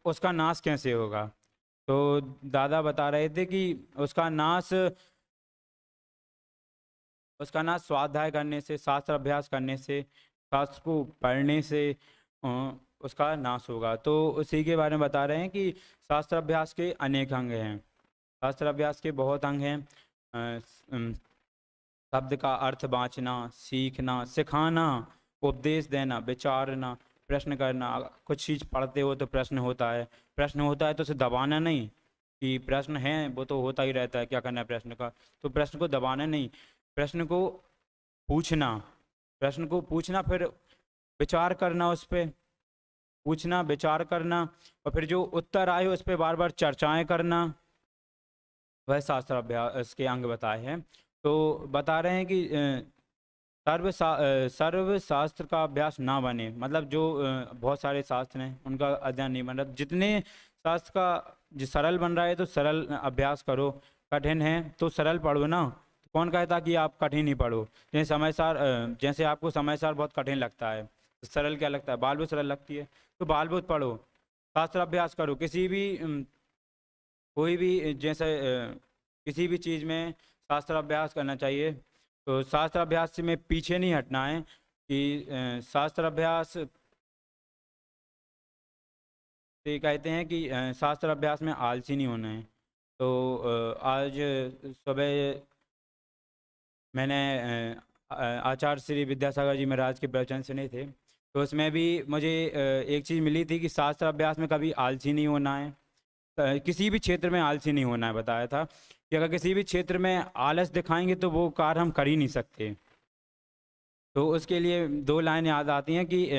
उसका नाश कैसे होगा। तो दादा बता रहे थे कि उसका नाश स्वाध्याय करने से, शास्त्र अभ्यास करने से, शास्त्र को पढ़ने से उसका नाश होगा। तो उसी के बारे में बता रहे हैं कि शास्त्र अभ्यास के अनेक अंग हैं। शास्त्र अभ्यास के बहुत अंग हैं। शब्द का अर्थ बाँचना, सीखना, सिखाना, उपदेश देना, विचारना, प्रश्न करना। कुछ चीज़ पढ़ते हो तो प्रश्न होता है, प्रश्न होता है तो उसे दबाना नहीं कि प्रश्न है, वो तो होता ही रहता है, क्या करना है प्रश्न का। तो प्रश्न को दबाना नहीं, प्रश्न को पूछना, प्रश्न को पूछना, फिर विचार करना, उस पर पूछना, विचार करना, और फिर जो उत्तर आए उस पर बार बार चर्चाएं करना। वह शास्त्र अभ्यास के अंग बताए हैं। तो बता रहे हैं कि सर्व शास्त्र का अभ्यास ना बने, मतलब जो बहुत सारे शास्त्र हैं उनका अध्ययन नहीं बन रहा। जितने शास्त्र का जो सरल बन रहा है तो सरल अभ्यास करो, कठिन है तो सरल पढ़ो ना। कौन कहता कि आप कठिन ही पढ़ो। जैसे समयसार जैसे आपको समयसार बहुत कठिन लगता है, तो सरल क्या लगता है, बालबुत सरल लगती है, तो बालबुत पढ़ो, शास्त्र अभ्यास करो। किसी भी कोई भी जैसे किसी भी चीज़ में शास्त्र अभ्यास करना चाहिए। तो शास्त्र अभ्यास से में पीछे नहीं हटना है कि शास्त्र अभ्यास से कहते हैं कि शास्त्र अभ्यास में आलसी नहीं होना है। तो आज सुबह मैंने आचार्य श्री विद्यासागर जी महाराज के प्रवचन सुने थे, तो उसमें भी मुझे एक चीज़ मिली थी कि शास्त्र अभ्यास में कभी आलसी नहीं होना है, किसी भी क्षेत्र में आलसी नहीं होना है। बताया था कि अगर किसी भी क्षेत्र में आलस दिखाएंगे तो वो कार्य हम कर ही नहीं सकते। तो उसके लिए दो लाइन याद आती हैं कि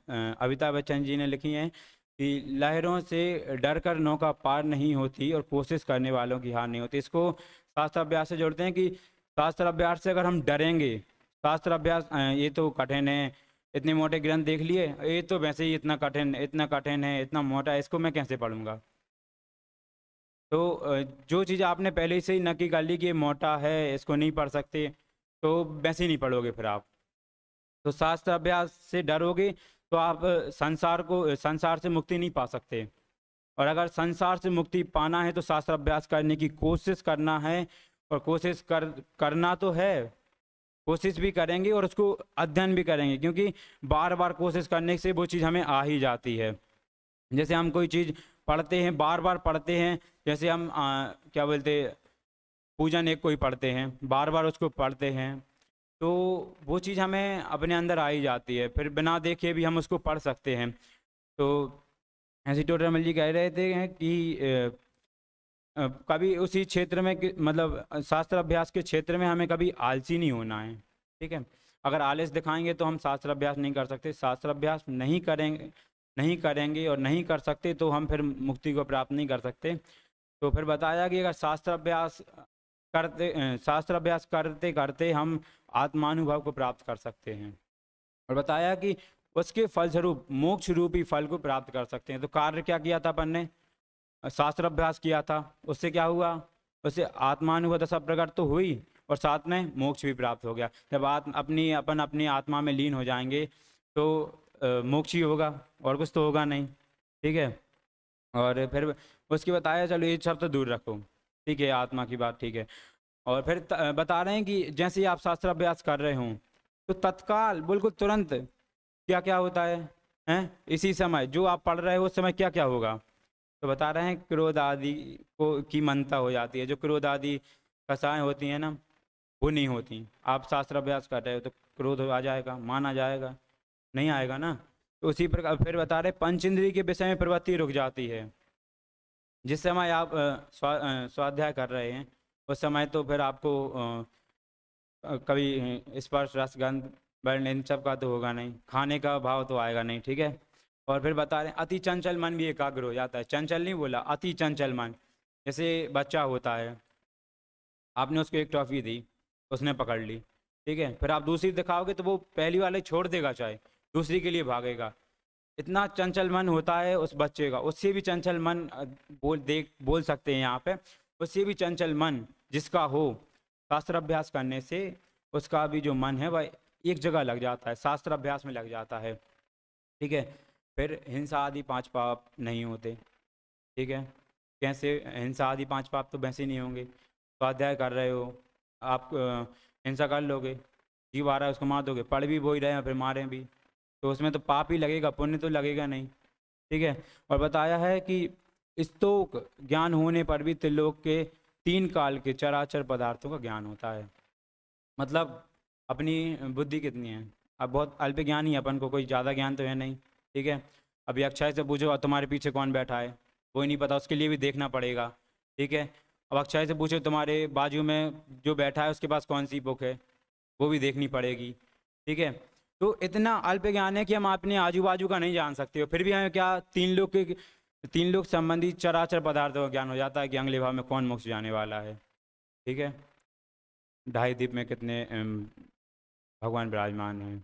अमिताभ बच्चन जी ने लिखी हैं कि लहरों से डर कर नौका पार नहीं होती और कोशिश करने वालों की हार नहीं होती। इसको शास्त्र अभ्यास से जोड़ते हैं कि शास्त्र अभ्यास से अगर हम डरेंगे, शास्त्र अभ्यास ये तो कठिन है, इतने मोटे ग्रंथ देख लिए, ये तो वैसे ही इतना कठिन है, इतना मोटा है, इसको मैं कैसे पढ़ूंगा। तो जो चीज़ आपने पहले से ही नक्की कर ली कि ये मोटा है, इसको नहीं पढ़ सकते, तो वैसे ही नहीं पढ़ोगे फिर आप। तो शास्त्र अभ्यास से डरोगे तो आप संसार से मुक्ति नहीं पा सकते। और अगर संसार से मुक्ति पाना है तो शास्त्र अभ्यास करने की कोशिश करना है। और करना तो है, कोशिश भी करेंगे और उसको अध्ययन भी करेंगे, क्योंकि बार बार कोशिश करने से वो चीज़ हमें आ ही जाती है। जैसे हम कोई चीज़ पढ़ते हैं, बार बार पढ़ते हैं, जैसे हम क्या बोलते, पूजन एक कोई पढ़ते हैं, बार बार उसको पढ़ते हैं, तो वो चीज़ हमें अपने अंदर आ ही जाती है, फिर बिना देखे भी हम उसको पढ़ सकते हैं। तो ऐसे टोडरमल जी कह रहे थे कि कभी उसी क्षेत्र में मतलब शास्त्र अभ्यास के क्षेत्र में हमें कभी आलसी नहीं होना है। ठीक है, अगर आलस दिखाएंगे तो हम शास्त्र अभ्यास नहीं कर सकते। शास्त्र अभ्यास नहीं करेंगे और नहीं कर सकते तो हम फिर मुक्ति को प्राप्त नहीं कर सकते। तो फिर बताया कि अगर शास्त्र अभ्यास करते करते हम आत्मानुभव को प्राप्त कर सकते हैं, और बताया कि उसके फलस्वरूप मोक्ष रूपी फल को प्राप्त कर सकते हैं। तो कार्य क्या किया था अपन ने, शास्त्र अभ्यास किया था, उससे क्या हुआ, उससे आत्मानुभव दशा प्रकट तो हुई और साथ में मोक्ष भी प्राप्त हो गया। जब अपन अपनी आत्मा में लीन हो जाएंगे तो मोक्ष ही होगा, और कुछ तो होगा नहीं। ठीक है, और फिर उसकी बताया, चलो ये सब तो दूर रखो, ठीक है, आत्मा की बात, ठीक है। और फिर बता रहे हैं कि जैसे ही आप शास्त्र अभ्यास कर रहे हों तो तत्काल बिल्कुल तुरंत क्या क्या होता है, हैं इसी समय जो आप पढ़ रहे हो उस समय क्या क्या होगा। तो बता रहे हैं क्रोध आदि को की मनता हो जाती है। जो क्रोध आदि कसाएँ होती हैं ना, वो नहीं होती। आप शास्त्र अभ्यास कर रहे हो तो क्रोध आ जाएगा, मान आ जाएगा, नहीं आएगा ना। तो उसी प्रकार फिर बता रहे पंच इंद्रिय के विषय में प्रवृत्ति रुक जाती है। जिस समय आप स्वाध्याय कर रहे हैं उस समय तो फिर आपको कभी स्पर्श रस गंध वर्ण इन सब का तो होगा नहीं, खाने का भाव तो आएगा नहीं। ठीक है, और फिर बता रहे हैं अति चंचल मन भी एकाग्र हो जाता है। चंचल नहीं बोला, अति चंचल मन। जैसे बच्चा होता है, आपने उसको एक टॉफ़ी दी, उसने पकड़ ली, ठीक है, फिर आप दूसरी दिखाओगे तो वो पहली वाले छोड़ देगा, चाहे दूसरी के लिए भागेगा। इतना चंचल मन होता है उस बच्चे का। उससे भी चंचल मन बोल सकते हैं यहाँ पे, उससे भी चंचल मन जिसका हो शास्त्र अभ्यास करने से उसका भी जो मन है वह एक जगह लग जाता है, शास्त्र अभ्यास में लग जाता है। ठीक है, फिर हिंसा आदि 5 पाप नहीं होते। ठीक है। कैसे? हिंसा आदि 5 पाप तो वैसे ही नहीं होंगे। स्वाध्याय कर रहे हो आप, हिंसा कर लोगे, जीव आ रहा है उसको मार दोगे, पढ़ भी वही रहे हैं फिर मारें भी, तो उसमें तो पाप ही लगेगा, पुण्य तो लगेगा नहीं। ठीक है। और बताया है कि स्तोक ज्ञान होने पर भी त्रिलोक के 3 काल के चराचर पदार्थों का ज्ञान होता है। मतलब अपनी बुद्धि कितनी है, अब बहुत अल्प ज्ञान ही है अपन को, कोई ज़्यादा ज्ञान तो है नहीं। ठीक है। अभी अक्षय से पूछो तुम्हारे पीछे कौन बैठा है, वो ही नहीं पता, उसके लिए भी देखना पड़ेगा। ठीक है। अब अक्षय से पूछो तुम्हारे बाजू में जो बैठा है उसके पास कौन सी बुक है, वो भी देखनी पड़ेगी। ठीक है। तो इतना अल्प ज्ञान है कि हम अपने आजू बाजू का नहीं जान सकते हो, फिर भी हमें क्या 3 लोग संबंधी चराचर पदार्थों का ज्ञान हो जाता है कि अगले भाव में कौन मोक्ष जाने वाला है। ठीक है। 2.5 द्वीप में कितने भगवान विराजमान हैं।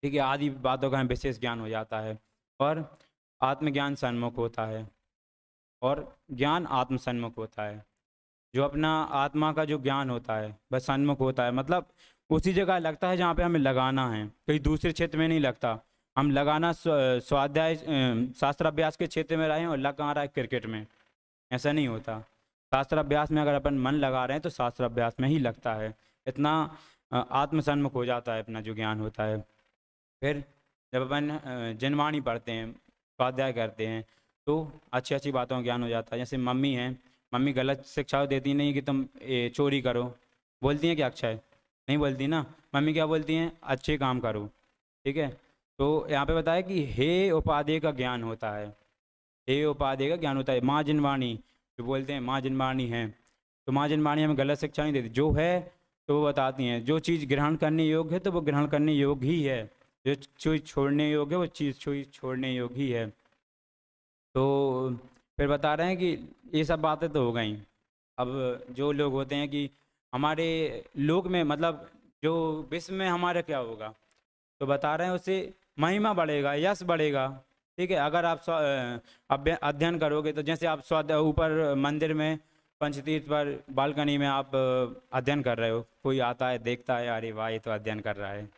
ठीक है। आदि बातों का हमें विशेष ज्ञान हो जाता है, और आत्मज्ञान सन्मुख होता है, और ज्ञान आत्म सन्मुख होता है। जो अपना आत्मा का जो ज्ञान होता है वह सन्मुख होता है, मतलब उसी जगह लगता है जहाँ पे हमें लगाना है, कहीं दूसरे क्षेत्र में नहीं लगता। हम लगाना स्वाध्याय शास्त्र अभ्यास के क्षेत्र में रहे और लग कहाँ रहा है, क्रिकेट में, ऐसा नहीं होता। शास्त्र अभ्यास में अगर अपन मन लगा रहे हैं तो शास्त्र अभ्यास में ही लगता है। इतना आत्मसन्मुख हो जाता है अपना जो ज्ञान होता है। फिर जब अपन जनवाणी पढ़ते हैं, स्वाध्याय करते हैं, तो अच्छी अच्छी बातों का ज्ञान हो जाता है। जैसे मम्मी हैं, मम्मी गलत शिक्षा देती नहीं कि तुम चोरी करो, बोलती हैं क्या अक्षय? नहीं बोलती ना। मम्मी क्या बोलती हैं? अच्छे काम करो। ठीक है। तो यहाँ पे बताया कि हे उपादेय का ज्ञान होता है, हे उपादेय का ज्ञान होता है। माँ जिनवाणी जो बोलते हैं, माँ जिनवाणी है, तो माँ जिनवाणी हमें गलत शिक्षा नहीं देती, जो है तो वो बताती हैं। जो चीज़ ग्रहण करने योग्य है तो वो ग्रहण करने योग्य ही है, जो चीज़ छोड़ने योग्य है वो चीज़ छोड़ने योग्य ही है। तो फिर बता रहे हैं कि ये सब बातें तो हो गई। अब जो लोग होते हैं कि हमारे लोक में, मतलब जो विश्व में हमारा क्या होगा, तो बता रहे हैं उससे महिमा बढ़ेगा, यश बढ़ेगा। ठीक है। अगर आप अध्ययन करोगे तो जैसे आप ऊपर मंदिर में पंचतीर्थ पर बालकनी में आप अध्ययन कर रहे हो, कोई आता है देखता है, अरे वाह ये तो अध्ययन कर रहा है।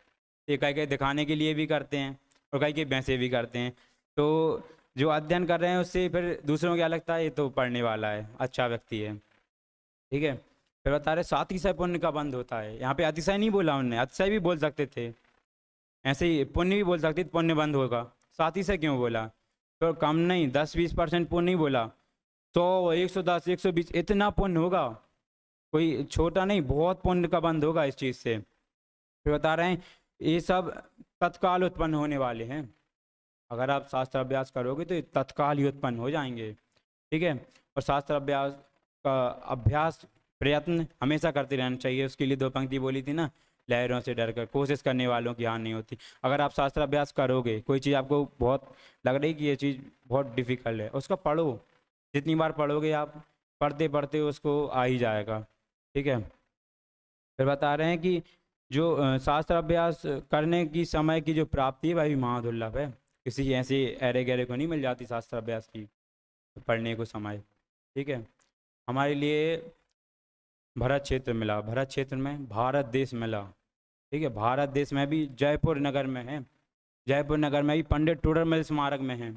ये कई कई दिखाने के लिए भी करते हैं और कई कई वैसे भी करते हैं। तो जो अध्ययन कर रहे हैं उससे फिर दूसरों को क्या लगता है, ये तो पढ़ने वाला है, अच्छा व्यक्ति है। ठीक है। फिर बता रहे सातिशय पुण्य का बंद होता है। यहाँ पे अतिशय नहीं बोला उन्होंने, अतिशय भी बोल सकते थे, ऐसे ही पुण्य भी बोल सकते थे, पुण्य बंद होगा। सातिशय क्यों बोला? तो कम नहीं, 10-20% पुण्य नहीं बोला, 100, 110, 120 इतना पुण्य होगा, कोई छोटा नहीं, बहुत पुण्य का बंद होगा इस चीज़ से। फिर बता रहे हैं ये सब तत्काल उत्पन्न होने वाले हैं। अगर आप शास्त्र अभ्यास करोगे तो ये तत्काल ही उत्पन्न हो जाएंगे। ठीक है। और शास्त्र अभ्यास का अभ्यास प्रयत्न हमेशा करते रहना चाहिए। उसके लिए 2 पंक्ति बोली थी ना, लहरों से डरकर कोशिश करने वालों की हार नहीं होती। अगर आप शास्त्र अभ्यास करोगे, कोई चीज़ आपको बहुत लग रही कि ये चीज़ बहुत डिफ़िकल्ट है, उसका पढ़ो, जितनी बार पढ़ोगे आप, पढ़ते पढ़ते उसको आ ही जाएगा। ठीक है। फिर बता रहे हैं कि जो शास्त्र अभ्यास करने की समय की जो प्राप्ति है वह भी महादुर्लभ है, किसी ऐसे ऐरे गहरे को नहीं मिल जाती शास्त्र अभ्यास की पढ़ने को समय। ठीक है। हमारे लिए भरत क्षेत्र मिला, भरत क्षेत्र में भारत देश मिला। ठीक है। भारत देश में भी जयपुर नगर में है, जयपुर नगर में भी पंडित टूडरमल स्मारक में है।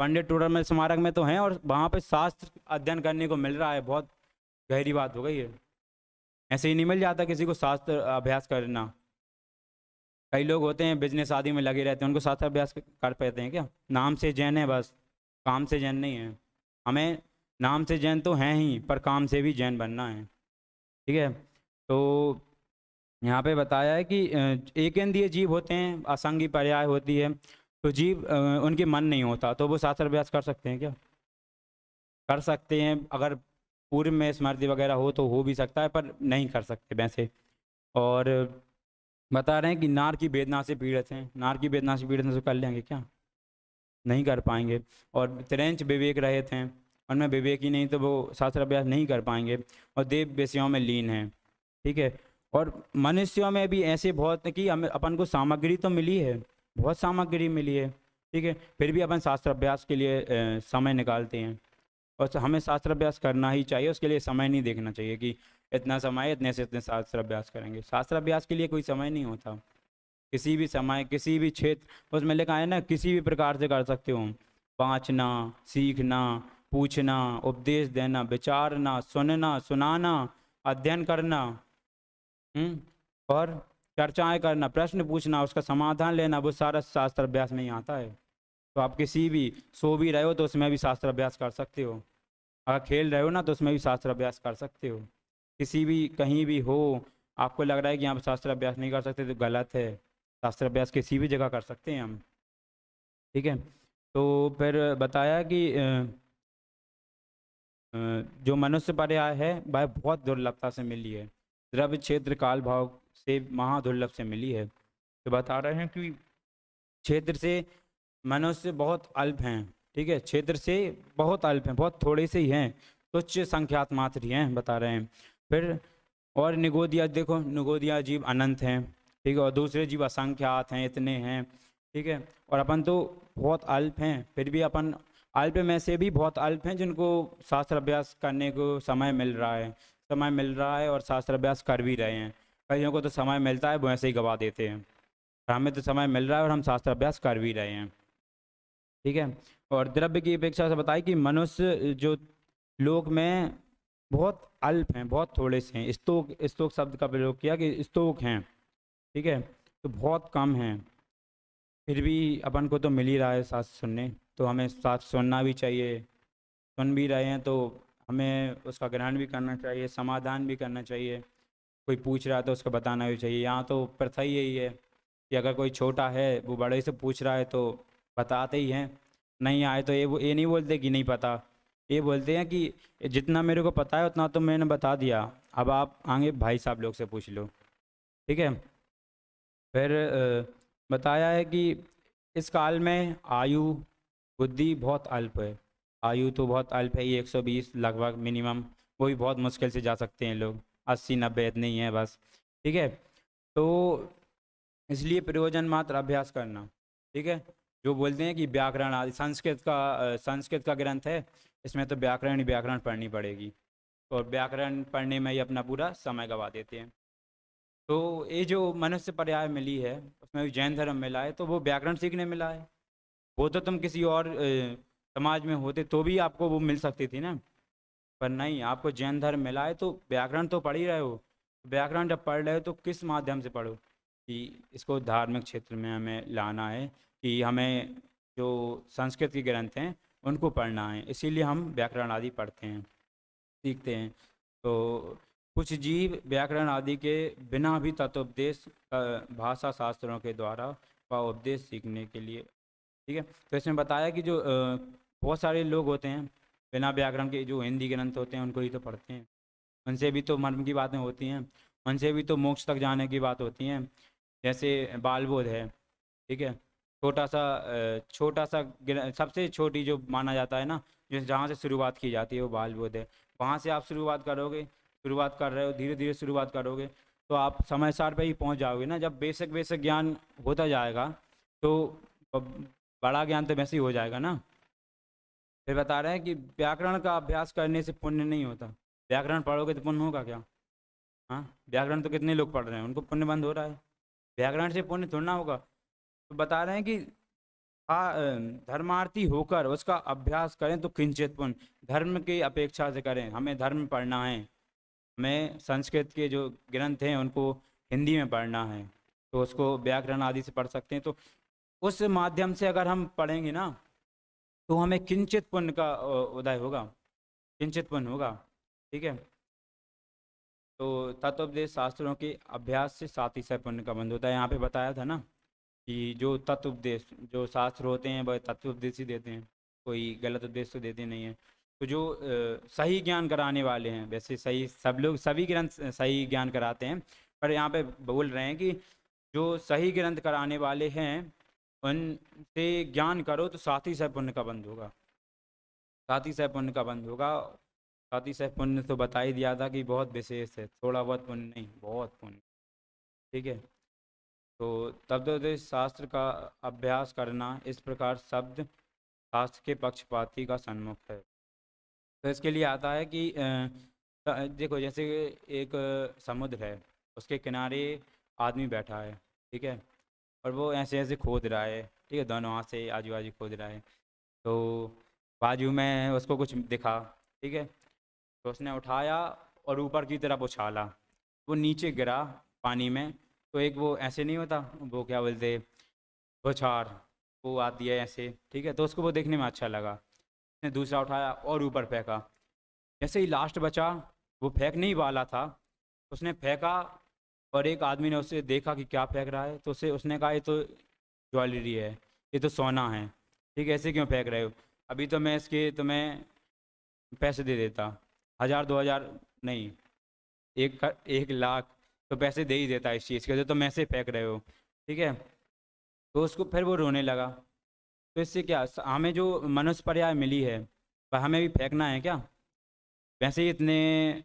पंडित टूडरमल स्मारक में तो हैं और वहाँ पे शास्त्र अध्ययन करने को मिल रहा है, बहुत गहरी बात हो गई है। ऐसे ही नहीं मिल जाता किसी को शास्त्र अभ्यास करना। कई लोग होते हैं बिजनेस आदि में लगे रहते हैं, उनको शास्त्र अभ्यास कर पाते हैं क्या? नाम से जैन है बस, काम से जैन नहीं है। हमें नाम से जैन तो हैं ही, पर काम से भी जैन बनना है। ठीक है। तो यहाँ पे बताया है कि एकेंद्रीय जीव होते हैं, असंगी पर्याय होती है, तो जीव उनके मन नहीं होता, तो वो शास्त्र अभ्यास कर सकते हैं क्या? कर सकते हैं, अगर पूर्व में स्मृति वगैरह हो तो हो भी सकता है, पर नहीं कर सकते वैसे। और बता रहे हैं कि नार की वेदना से पीड़ित हैं, नार की वेदना से पीड़ित हैं तो कर लेंगे क्या? नहीं कर पाएंगे। और त्रेंच विवेक रहित हैं, उनमें विवेक ही नहीं तो वो शास्त्र अभ्यास नहीं कर पाएंगे। और देव विषयों में लीन हैं। ठीक है। और मनुष्यों में भी ऐसे बहुत है कि हमें अपन को सामग्री तो मिली है, बहुत सामग्री मिली है। ठीक है। फिर भी अपन शास्त्र अभ्यास के लिए समय निकालते हैं, और हमें शास्त्र अभ्यास करना ही चाहिए। उसके लिए समय नहीं देखना चाहिए कि इतना समय, इतने से इतने शास्त्र अभ्यास करेंगे। शास्त्र अभ्यास के लिए कोई समय नहीं होता, किसी भी समय, किसी भी क्षेत्र, उसमें लिखा है ना, किसी भी प्रकार से कर सकते हो, बाँचना, सीखना, पूछना, उपदेश देना, विचारना, सुनना, सुनाना, अध्ययन करना, और चर्चाएं करना, प्रश्न पूछना, उसका समाधान लेना, वो सारा शास्त्र अभ्यास में ही आता है। तो आप किसी भी सो भी रहे हो तो उसमें भी शास्त्र अभ्यास कर सकते हो, अगर खेल रहे हो ना तो उसमें भी शास्त्र अभ्यास कर सकते हो। किसी भी कहीं भी हो, आपको लग रहा है कि यहाँ पर शास्त्र अभ्यास नहीं कर सकते तो गलत है, शास्त्र अभ्यास किसी भी जगह कर सकते हैं हम। ठीक है। तो फिर बताया कि जो मनुष्य पर्याय है वह बहुत दुर्लभता से मिली है, द्रव्य क्षेत्र काल भाव से महादुर्लभ से मिली है। तो बता रहे हैं कि क्षेत्र से मनुष्य बहुत अल्प हैं। ठीक है, क्षेत्र से बहुत अल्प हैं, बहुत थोड़े से ही हैं, तुच्छ संख्यात मात्र ही हैं, बता रहे हैं। फिर और निगोदिया, देखो निगोदिया जीव अनंत हैं। ठीक है, और दूसरे जीव असंख्यात हैं, इतने हैं। ठीक है, और अपन तो बहुत अल्प हैं, फिर भी अपन अल्प में से भी बहुत अल्प हैं जिनको शास्त्र अभ्यास करने को समय मिल रहा है, समय मिल रहा है और शास्त्र अभ्यास कर भी रहे हैं। कईयों को तो समय मिलता है वो ऐसे ही गवा देते हैं, हमें तो समय मिल रहा है और हम शास्त्र अभ्यास कर भी रहे हैं। ठीक है, और द्रव्य की अपेक्षा से बताई कि मनुष्य जो लोक में बहुत अल्प हैं, बहुत थोड़े से हैं। स्तोक, स्तोक शब्द का प्रयोग किया कि स्तोक हैं। ठीक है, तो बहुत कम हैं, फिर भी अपन को तो मिल ही रहा है शास्त्र सुनने, तो हमें शास्त्र सुनना भी चाहिए। सुन भी रहे हैं तो हमें उसका ग्रहण भी करना चाहिए, समाधान भी करना चाहिए। कोई पूछ रहा है तो उसको बताना भी चाहिए। यहाँ तो प्रथा ही यही है कि अगर कोई छोटा है वो बड़े से पूछ रहा है तो बताते ही हैं, नहीं आए तो ये नहीं बोलते कि नहीं पता, ये बोलते हैं कि जितना मेरे को पता है उतना तो मैंने बता दिया, अब आप आगे भाई साहब लोग से पूछ लो। ठीक है, फिर बताया है कि इस काल में आयु बुद्धि बहुत अल्प है। आयु तो बहुत अल्प है, ये 120 लगभग मिनिमम, वो भी बहुत मुश्किल से जा सकते हैं लोग, 80-90 इतने ही है बस। ठीक है, तो इसलिए प्रयोजन मात्र अभ्यास करना। ठीक है, जो बोलते हैं कि व्याकरण आदि, संस्कृत का ग्रंथ है, इसमें तो व्याकरण ही व्याकरण पढ़नी पड़ेगी, और व्याकरण पढ़ने में ही अपना पूरा समय गवा देते हैं। तो ये जो मनुष्य पर्याय मिली है उसमें भी जैन धर्म मिला है, तो वो व्याकरण सीखने मिला है। वो तो तुम किसी और समाज में होते तो भी आपको वो मिल सकती थी ना, पर नहीं, आपको जैन धर्म मिला है तो व्याकरण तो पढ़ ही रहे हो। व्याकरण जब पढ़ रहे हो तो किस माध्यम से पढ़ो, कि इसको धार्मिक क्षेत्र में हमें लाना है, कि हमें जो संस्कृत के ग्रंथ हैं उनको पढ़ना है, इसीलिए हम व्याकरण आदि पढ़ते हैं, सीखते हैं। तो कुछ जीव व्याकरण आदि के बिना भी तत्वोपदेश भाषा शास्त्रों के द्वारा व उपदेश सीखने के लिए। ठीक है, तो इसमें बताया कि जो बहुत सारे लोग होते हैं बिना व्याकरण के, जो हिंदी ग्रंथ होते हैं उनको ही तो पढ़ते हैं, उनसे भी तो मर्म की बातें होती हैं, उनसे भी तो मोक्ष तक जाने की बात होती हैं। जैसे बालबोध है। ठीक है, छोटा सा सबसे छोटी जो माना जाता है ना, जिस जहाँ से शुरुआत की जाती है वो बालबोध है। वहाँ से आप शुरुआत करोगे, शुरुआत कर रहे हो, धीरे धीरे शुरुआत करोगे तो आप समय सार पे ही पहुँच जाओगे ना। जब बेसिक बेसिक ज्ञान होता जाएगा तो बड़ा ज्ञान तो वैसे ही हो जाएगा ना। फिर बता रहे हैं कि व्याकरण का अभ्यास करने से पुण्य नहीं होता। व्याकरण पढ़ोगे तो पुण्य होगा क्या? हाँ, व्याकरण तो कितने लोग पढ़ रहे हैं उनको पुण्य बंद हो रहा है, व्याकरण से पुण्य थोड़ा ना होगा। तो बता रहे हैं कि धर्मार्थी होकर उसका अभ्यास करें तो किंचित पुण्य, धर्म की अपेक्षा से करें। हमें धर्म पढ़ना है, हमें संस्कृत के जो ग्रंथ हैं उनको हिंदी में पढ़ना है, तो उसको व्याकरण आदि से पढ़ सकते हैं। तो उस माध्यम से अगर हम पढ़ेंगे ना तो हमें किंचित पुण्य का उदय होगा, किंचित पुण्य होगा। ठीक है, तो तत्वोपदेश शास्त्रों के अभ्यास से साथ ही सह पुण्य का बंध होता है। यहाँ पे बताया था ना कि जो तत्वोपदेश, जो शास्त्र होते हैं वह तत्वोपदेश ही देते हैं, कोई गलत उपदेश तो देते नहीं हैं। तो जो सही ज्ञान कराने वाले हैं, वैसे सही सब लोग सभी ग्रंथ सही ज्ञान कराते हैं, पर यहाँ पे बोल रहे हैं कि जो सही ग्रंथ कराने वाले हैं उनसे ज्ञान करो तो साथ ही सह पुण्य का बंध होगा, साथ ही सह पुण्य का बंध होगा। साथ ही सह पुण्य तो बता ही दिया था कि बहुत विशेष है, थोड़ा बहुत पुण्य नहीं, बहुत पुण्य। ठीक है, तो तत्वोपदेश शास्त्र का अभ्यास करना इस प्रकार शब्द शास्त्र के पक्षपाती का सन्मुख है। तो इसके लिए आता है कि देखो जैसे एक समुद्र है, उसके किनारे आदमी बैठा है। ठीक है, और वो ऐसे ऐसे खोद रहा है, ठीक है, दोनों हाथ से आजू बाजू खोद रहा है। तो बाजू में उसको कुछ दिखा, ठीक है, तो उसने उठाया और ऊपर की तरफ उछाला, वो नीचे गिरा पानी में। तो एक वो ऐसे नहीं होता, वो क्या बोलते, बौछार, वो आती है ऐसे, ठीक है, तो उसको वो देखने में अच्छा लगा। उसने दूसरा उठाया और ऊपर फेंका। जैसे ही लास्ट बचा, वो फेंकने ही वाला था, उसने फेंका, और एक आदमी ने उसे देखा कि क्या फेंक रहा है, तो उसने कहा ये तो ज्वेलरी है, ये तो सोना है, ठीक है, ऐसे क्यों फेंक रहे हो, अभी तो मैं इसके तुम्हें पैसे दे देता, 1000 2000 नहीं, 1 लाख तो पैसे दे ही देता इस चीज़ के, जो तुम ऐसे फेंक रहे हो, ठीक है। तो उसको फिर वो रोने लगा। तो इससे क्या, हमें जो मनुष्य पर्याय मिली है, वह हमें भी फेंकना है क्या? वैसे ही इतने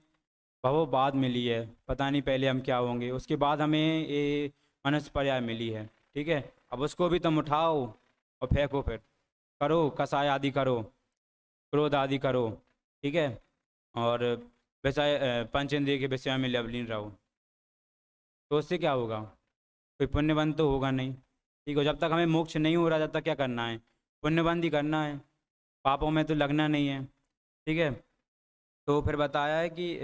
भवों बाद मिली है, पता नहीं पहले हम क्या होंगे, उसके बाद हमें ये मनुष्य पर्याय मिली है, ठीक है। अब उसको भी तुम उठाओ और फेंको, फिर करो कसाय आदि करो, क्रोध आदि करो, ठीक है, और वैसा पंचेंद्रिय के विषय में लवलीन रहो। तो उससे क्या होगा, कोई पुण्यबंध तो होगा नहीं, ठीक है। जब तक हमें मोक्ष नहीं हो रहा, जब तक क्या करना है, पुण्यबंध ही करना है, पापों में तो लगना नहीं है, ठीक है। तो फिर बताया है कि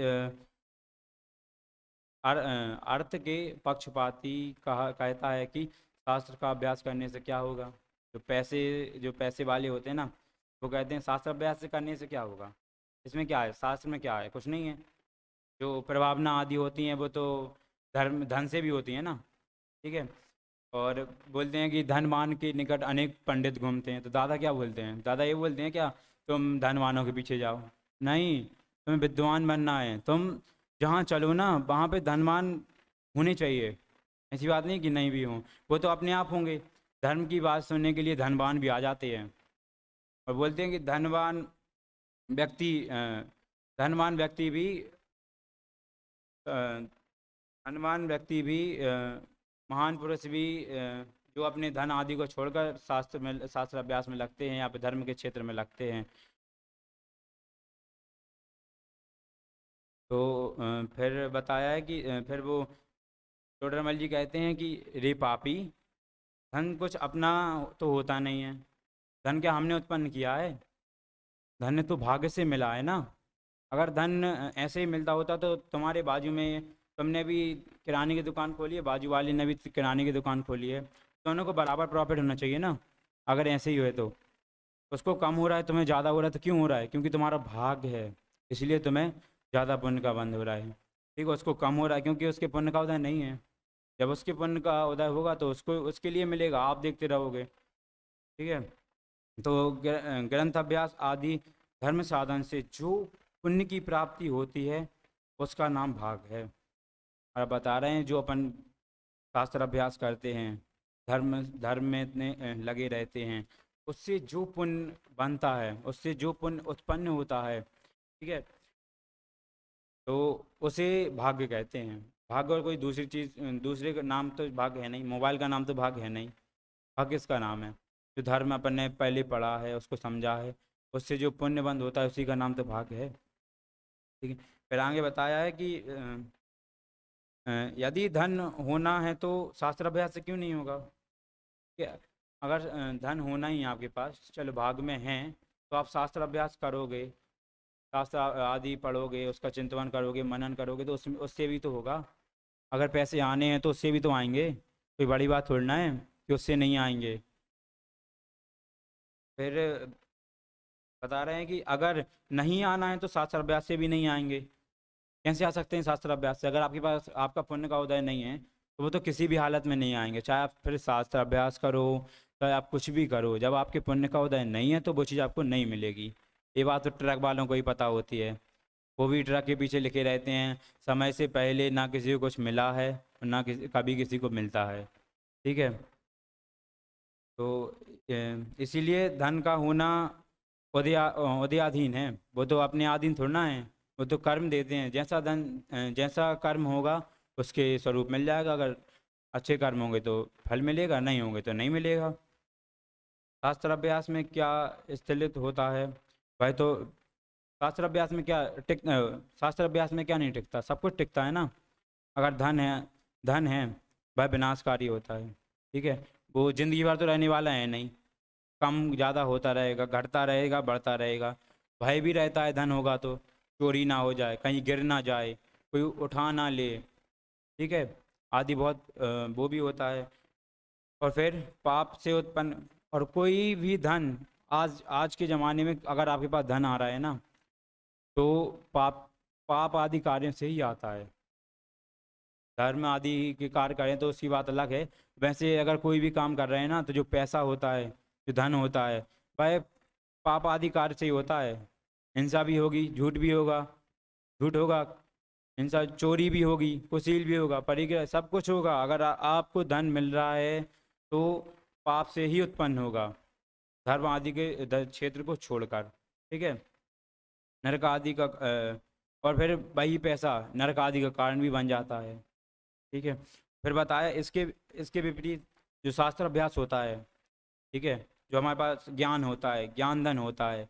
अर्थ के पक्षपाती कहा कहता है कि शास्त्र का अभ्यास करने से क्या होगा। जो पैसे वाले होते हैं ना, वो कहते हैं शास्त्र अभ्यास से करने से क्या होगा। इसमें क्या है, शास्त्र में क्या है, कुछ नहीं है। जो प्रभावना आदि होती हैं वो तो धन से भी होती हैं ना, ठीक है। और बोलते हैं कि धनवान के निकट अनेक पंडित घूमते हैं, तो दादा क्या बोलते हैं, दादा ये बोलते हैं क्या, तुम धनवानों के पीछे जाओ, नहीं, तुम्हें विद्वान बनना है, तुम जहाँ चलो ना वहाँ पे धनवान होने चाहिए, ऐसी बात नहीं कि नहीं भी हों, वो तो अपने आप होंगे। धर्म की बात सुनने के लिए धनवान भी आ जाते हैं, और बोलते हैं कि व्यक्ति अ, धनवान व्यक्ति भी अ, धनवान व्यक्ति भी महान पुरुष भी जो अपने धन आदि को छोड़कर शास्त्र अभ्यास में लगते हैं या फिर धर्म के क्षेत्र में लगते हैं। तो फिर बताया है कि फिर वो टोडरमल जी कहते हैं कि रे पापी, धन कुछ अपना तो होता नहीं है, धन क्या हमने उत्पन्न किया है, धन तो भाग्य से मिला है ना। अगर धन ऐसे ही मिलता होता तो तुम्हारे बाजू में, तुमने भी किराने की दुकान खोली है, बाजू वाले ने भी किराने की दुकान खोली है, दोनों को बराबर प्रॉफिट होना चाहिए ना। अगर ऐसे ही हुए तो उसको कम हो रहा है, तुम्हें ज़्यादा हो रहा है, तो क्यों हो रहा है, क्योंकि तुम्हारा भाग्य है, इसलिए तुम्हें ज़्यादा पुण्य का बंध हो रहा है, ठीक है। उसको कम हो रहा है क्योंकि उसके पुण्य का उदय नहीं है, जब उसके पुण्य का उदय होगा तो उसको उसके लिए मिलेगा, आप देखते रहोगे, ठीक है। तो ग्रंथ अभ्यास आदि धर्म साधन से जो पुण्य की प्राप्ति होती है उसका नाम भाग है। और बता रहे हैं जो अपन शास्त्र अभ्यास करते हैं, धर्म धर्म में इतने लगे रहते हैं, उससे जो पुण्य बनता है, उससे जो पुण्य उत्पन्न होता है, ठीक है, तो उसे भाग्य कहते हैं। भाग्य और कोई दूसरी चीज़, दूसरे का नाम तो भाग्य है नहीं, मोबाइल का नाम तो भाग्य है नहीं, भाग्य इसका नाम है। जो धर्म अपन ने पहले पढ़ा है, उसको समझा है, उससे जो पुण्य बंद होता है उसी का नाम तो भाग्य है, ठीक है। फिर आगे बताया है कि यदि धन होना है तो शास्त्र अभ्यास से क्यों नहीं होगा, कि अगर धन होना ही है आपके पास, चलो भाग में है, तो आप शास्त्र अभ्यास करोगे, शास्त्र आदि पढ़ोगे, उसका चिंतन करोगे, मनन करोगे, तो उससे भी तो होगा। अगर पैसे आने हैं तो उससे भी तो आएंगे, कोई बड़ी बात थोड़ी ना है कि उससे नहीं आएंगे। फिर बता रहे हैं कि अगर नहीं आना है तो शास्त्र अभ्यास से भी नहीं आएंगे। कैसे आ सकते हैं शास्त्र अभ्यास से, अगर आपके पास आपका पुण्य का उदय नहीं है तो वो तो किसी भी हालत में नहीं आएंगे, चाहे आप फिर शास्त्र अभ्यास करो, चाहे आप कुछ भी करो, जब आपके पुण्य का उदय नहीं है तो वो चीज़ आपको नहीं मिलेगी। ये बात तो ट्रक वालों को ही पता होती है, वो भी ट्रक के पीछे लिखे रहते हैं, समय से पहले ना किसी को कुछ मिला है और ना कभी किसी को मिलता है, ठीक है। तो इसीलिए धन का होना उदयाधीन है, वो तो अपने अधीन थोड़ा ना है, वो तो कर्म देते हैं, जैसा कर्म होगा उसके स्वरूप मिल जाएगा। अगर अच्छे कर्म होंगे तो फल मिलेगा, नहीं होंगे तो नहीं मिलेगा। शास्त्र अभ्यास में क्या स्थिलित होता है, भाई तो शास्त्र अभ्यास में क्या शास्त्र अभ्यास में क्या नहीं टिकता, सब कुछ टिकता है ना। अगर धन है वह विनाशकारी होता है, ठीक है, वो जिंदगी भर तो रहने वाला है नहीं, कम ज़्यादा होता रहेगा, घटता रहेगा, बढ़ता रहेगा। भय भी रहता है, धन होगा तो चोरी ना हो जाए, कहीं गिर ना जाए, कोई उठा ना ले, ठीक है, आदि बहुत वो भी होता है। और फिर पाप से उत्पन्न, और कोई भी धन, आज आज के ज़माने में अगर आपके पास धन आ रहा है ना, तो पाप पाप आदि कार्यों से ही आता है। धर्म आदि के कार्य करें तो उसकी बात अलग है। वैसे अगर कोई भी काम कर रहे हैं ना, तो जो पैसा होता है, जो धन होता है, वह पाप आदि कार्य से ही होता है। हिंसा भी होगी, झूठ भी होगा, झूठ होगा, हिंसा, चोरी भी होगी, कुशील भी होगा, परिग्रह, सब कुछ होगा। अगर आपको धन मिल रहा है तो पाप से ही उत्पन्न होगा, धर्म आदि के क्षेत्र को छोड़कर, ठीक है। नरक आदि का और फिर वही पैसा नरक आदि का कारण भी बन जाता है, ठीक है। फिर बताया इसके इसके विपरीत जो शास्त्र अभ्यास होता है, ठीक है, जो हमारे पास ज्ञान होता है, ज्ञान धन होता है,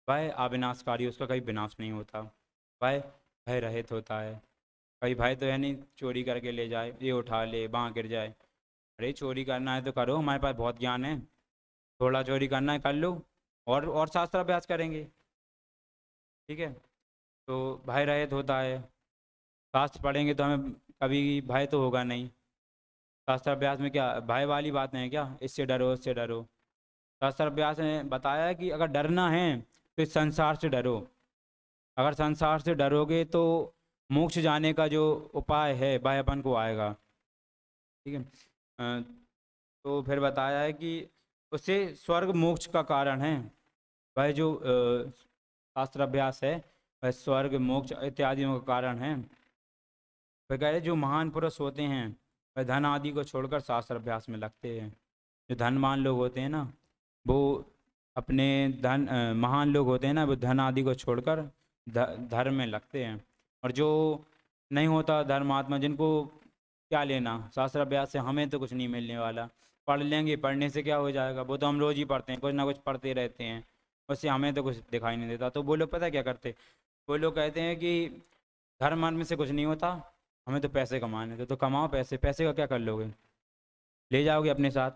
वह अविनाशकारी, उसका कभी विनाश नहीं होता, वह भय रहित होता है। कभी भय तो है नहीं चोरी करके ले जाए, ये उठा ले, वहाँ गिर जाए। अरे चोरी करना है तो करो, हमारे पास बहुत ज्ञान है, थोड़ा चोरी करना है कर लो, और शास्त्र अभ्यास करेंगे, ठीक है। तो भय रहित होता है, शास्त्र पढ़ेंगे तो हमें कभी भय तो होगा नहीं। शास्त्र अभ्यास में क्या भय वाली बात नहीं है क्या, इससे डरो उससे डरो। शास्त्र अभ्यास ने बताया है कि अगर डरना है तो इस संसार से डरो। अगर संसार से डरोगे तो मोक्ष जाने का जो उपाय है वह अपन को आएगा, ठीक है। अ, तो फिर बताया है कि उससे स्वर्ग मोक्ष का कारण है, वह जो शास्त्र अभ्यास है, वह स्वर्ग मोक्ष इत्यादियों का कारण है। वह कह रहे जो महान पुरुष होते हैं वह धन आदि को छोड़कर शास्त्र अभ्यास में लगते हैं। जो धनवान लोग होते हैं ना, वो अपने महान लोग होते हैं ना, वो धन आदि को छोड़कर धर्म में लगते हैं। और जो नहीं होता धर्मात्मा, जिनको क्या लेना शास्त्र अभ्यास से, हमें तो कुछ नहीं मिलने वाला। पढ़ लेंगे, पढ़ने से क्या हो जाएगा, वो तो हम रोज ही पढ़ते हैं, कुछ ना कुछ पढ़ते रहते हैं, उससे हमें तो कुछ दिखाई नहीं देता। तो वो लोग पता है क्या करते, वो लोग कहते हैं कि धर्म में से कुछ नहीं होता, हमें तो पैसे कमाने थे, तो कमाओ पैसे, पैसे का क्या कर लोगे, ले जाओगे अपने साथ,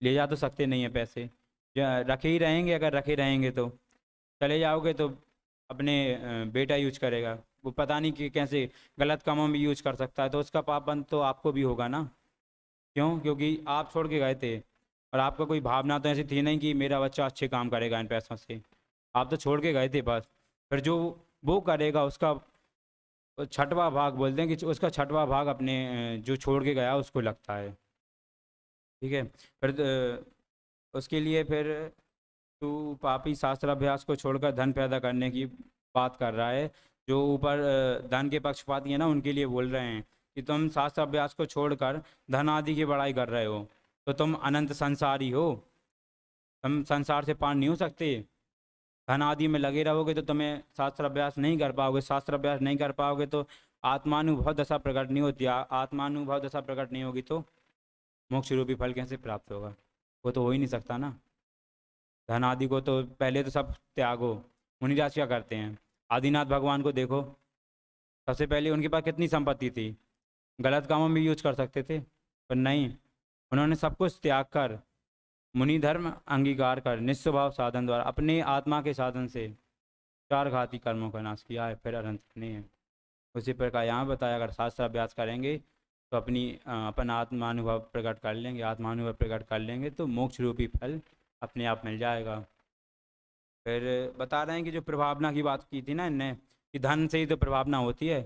ले जा तो सकते नहीं है पैसे, रखे ही रहेंगे, अगर रखे रहेंगे तो चले जाओगे तो अपने बेटा यूज करेगा, वो पता नहीं कि कैसे गलत कामों में यूज कर सकता है, तो उसका पापबंद तो आपको भी होगा ना। क्यों, क्योंकि आप छोड़ के गए थे, और आपका कोई भावना तो ऐसी थी नहीं कि मेरा बच्चा अच्छे काम करेगा इन पैसों से, आप तो छोड़ के गए थे बस। फिर जो वो करेगा उसका छठवां भाग, बोलते हैं कि उसका छठवां भाग अपने जो छोड़ के गया उसको लगता है, ठीक है। फिर उसके लिए फिर तू पापी शास्त्र अभ्यास को छोड़कर धन पैदा करने की बात कर रहा है। जो ऊपर धन के पक्षपाती है ना, उनके लिए बोल रहे हैं कि तुम शास्त्र अभ्यास को छोड़कर धन आदि की बड़ाई कर रहे हो, तो तुम अनंत संसारी हो, तुम संसार से पार नहीं हो सकते। धन आदि में लगे रहोगे तो तुम्हें शास्त्र अभ्यास नहीं कर पाओगे, शास्त्र अभ्यास नहीं कर पाओगे तो आत्मानुभव दशा प्रकट नहीं होती, आत्मानुभव दशा प्रकट नहीं होगी तो मोक्ष रूपी फल कैसे प्राप्त होगा, वो तो हो ही नहीं सकता ना। धन आदि को तो पहले तो सब त्यागो। मुनिराज क्या करते हैं, आदिनाथ भगवान को देखो, सबसे पहले उनके पास कितनी संपत्ति थी, गलत कामों में यूज कर सकते थे, पर नहीं, उन्होंने सब कुछ त्याग कर, मुनि धर्म अंगीकार कर, निस्वभाव साधन द्वारा अपने आत्मा के साधन से चार घाती कर्मों का नाश किया है, फिर अनंत नहीं है। उसी प्रकार यहाँ बताया, अगर शास्त्र अभ्यास करेंगे तो अपन आत्मानुभव प्रकट कर लेंगे, आत्मानुभव प्रकट कर लेंगे तो मोक्ष रूपी फल अपने आप मिल जाएगा। फिर बता रहे हैं कि जो प्रभावना की बात की थी ना इनने, कि धन से ही तो प्रभावना होती है,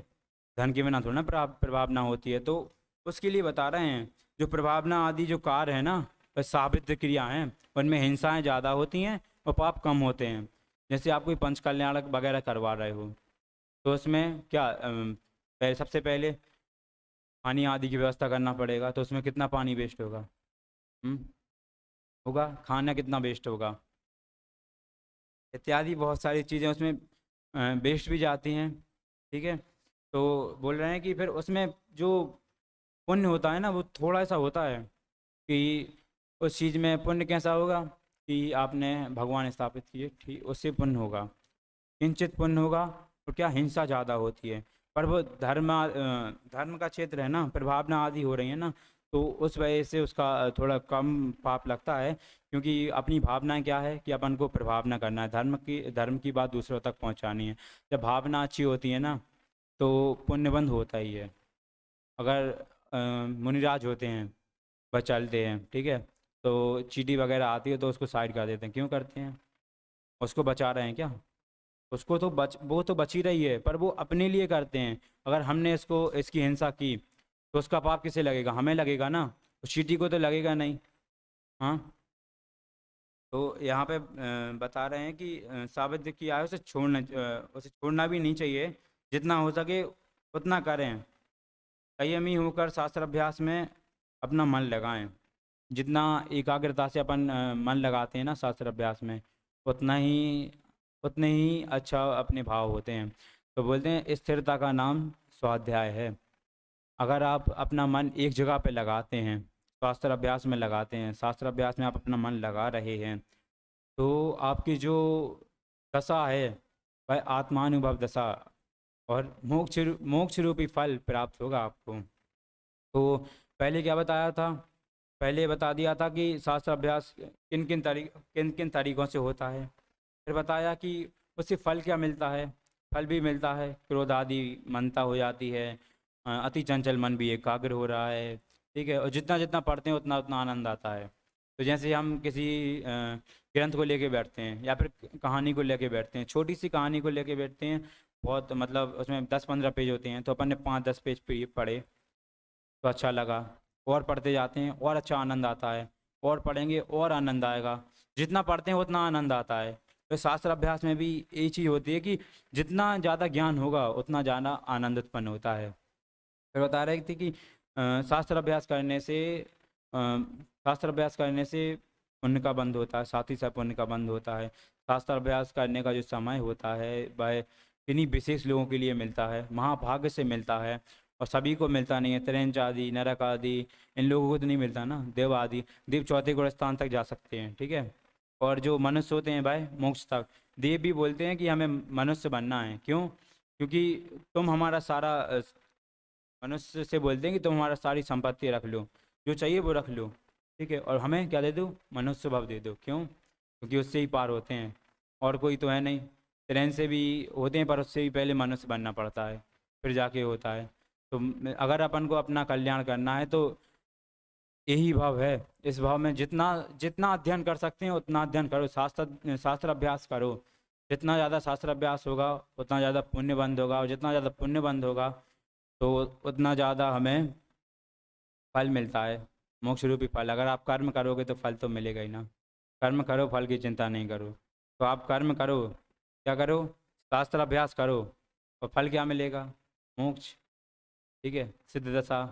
धन के बिना थोड़ा ना प्रभावना होती है, तो उसके लिए बता रहे हैं जो प्रभावना आदि जो कार्य है ना, वह साबित क्रिया हैं, उनमें हिंसाएं ज़्यादा होती हैं और पाप कम होते हैं। जैसे आप कोई पंच कल्याण वगैरह करवा रहे हो, तो उसमें क्या सबसे पहले पानी आदि की व्यवस्था करना पड़ेगा, तो उसमें कितना पानी वेस्ट होगा, होगा, खाना कितना वेस्ट होगा, इत्यादि बहुत सारी चीज़ें उसमें वेस्ट भी जाती हैं, ठीक है। तो बोल रहे हैं कि फिर उसमें जो पुण्य होता है ना, वो थोड़ा सा होता है कि उस चीज़ में पुण्य कैसा होगा कि आपने भगवान स्थापित किए, ठीक, उससे पुण्य होगा, किंचित पुण्य होगा। और क्या हिंसा ज़्यादा होती है, पर वो धर्म का क्षेत्र है ना, प्रभावना आदि हो रही है ना, तो उस वजह से उसका थोड़ा कम पाप लगता है, क्योंकि अपनी भावना क्या है कि अपन को प्रभाव ना करना है, धर्म की बात दूसरों तक पहुंचानी है। जब भावना अच्छी होती है ना, तो पुण्यबंध होता ही है। अगर मुनिराज होते हैं, बस चलते हैं, ठीक है, तो चींटी वगैरह आती है तो उसको साइड कर देते हैं। क्यों करते हैं? उसको बचा रहे हैं क्या? उसको तो वो तो बच ही रही है, पर वो अपने लिए करते हैं। अगर हमने इसकी हिंसा की तो उसका पाप किसे लगेगा? हमें लगेगा ना, उस चींटी को तो लगेगा नहीं। हाँ। तो यहाँ पे बता रहे हैं कि साबित किया है, उसे छोड़ना भी नहीं चाहिए। जितना हो सके उतना करें। संयमी होकर शास्त्र अभ्यास में अपना मन लगाएं। जितना एकाग्रता से अपन मन लगाते हैं ना शास्त्र अभ्यास में, उतना ही उतने ही अच्छा अपने भाव होते हैं। तो बोलते हैं स्थिरता का नाम स्वाध्याय है। अगर आप अपना मन एक जगह पे लगाते हैं, शास्त्र अभ्यास में लगाते हैं, शास्त्र अभ्यास में आप अपना मन लगा रहे हैं, तो आपकी जो दशा है वह आत्मानुभव दशा, और मोक्ष रूपी फल प्राप्त होगा आपको। तो पहले क्या बताया था? पहले बता दिया था कि शास्त्र अभ्यास किन किन तरीकों से होता है। फिर बताया कि उससे फल क्या मिलता है। फल भी मिलता है, क्रोध आदि मनता हो जाती है, अति चंचल मन भी एकाग्र हो रहा है, ठीक है, और जितना जितना पढ़ते हैं उतना उतना आनंद आता है। तो जैसे हम किसी ग्रंथ को लेके बैठते हैं या फिर कहानी को लेके बैठते हैं, छोटी सी कहानी को लेके बैठते हैं, बहुत मतलब उसमें 10-15 पेज होते हैं, तो अपन ने 5-10 पेज पढ़े तो अच्छा लगा, और पढ़ते जाते हैं और अच्छा आनंद आता है, और पढ़ेंगे और आनंद आएगा। जितना पढ़ते हैं उतना आनंद आता है। तो शास्त्र अभ्यास में भी यही चीज़ होती है कि जितना ज़्यादा ज्ञान होगा उतना ज़्यादा आनंद उत्पन्न होता है। फिर बता रहे थे कि शास्त्र अभ्यास करने से पुण्य का बंध होता है, साथ ही साथ पुण्य का बंध होता है। शास्त्र अभ्यास करने का जो समय होता है वह किन्हीं विशेष लोगों के लिए मिलता है, महाभाग्य से मिलता है, और सभी को मिलता नहीं है। त्रिंच आदि, नरक आदि, इन लोगों को तो नहीं मिलता ना। देव आदि, देव चौथे गुण स्थान तक जा सकते हैं, ठीक है। और जो मनुष्य होते हैं भाई, मोक्ष तक। देव भी बोलते हैं कि हमें मनुष्य बनना है। क्यों? क्योंकि तुम हमारा सारा मनुष्य से बोलते हैं कि तुम हमारा सारी संपत्ति रख लो, जो चाहिए वो रख लो, ठीक है, और हमें क्या दे दो? मनुष्य भाव दे दो। क्यों? क्योंकि उससे ही पार होते हैं, और कोई तो है नहीं। ट्रेन से भी होते हैं, पर उससे भी पहले मनुष्य बनना पड़ता है, फिर जाके होता है। तो अगर अपन को अपना कल्याण करना है तो यही भाव है। इस भाव में जितना जितना अध्ययन कर सकते हैं उतना अध्ययन करो, शास्त्र अभ्यास करो। जितना ज़्यादा शास्त्र अभ्यास होगा उतना ज़्यादा पुण्य बंद होगा, और जितना ज़्यादा पुण्य बंद होगा तो उतना ज़्यादा हमें फल मिलता है, मोक्ष रूपी फल। अगर आप कर्म करोगे तो फल तो मिलेगा ही ना। कर्म करो, फल की चिंता नहीं करो। तो आप कर्म करो, क्या करो? शास्त्र अभ्यास करो, और फल क्या मिलेगा? मोक्ष, ठीक है, सिद्ध दशा।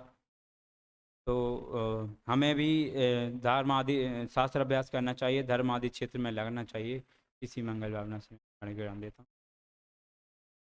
तो हमें भी धर्म आदि शास्त्र अभ्यास करना चाहिए, धर्म आदि क्षेत्र में लगना चाहिए। इसी मंगल भावना से ज्ञान देता हूँ।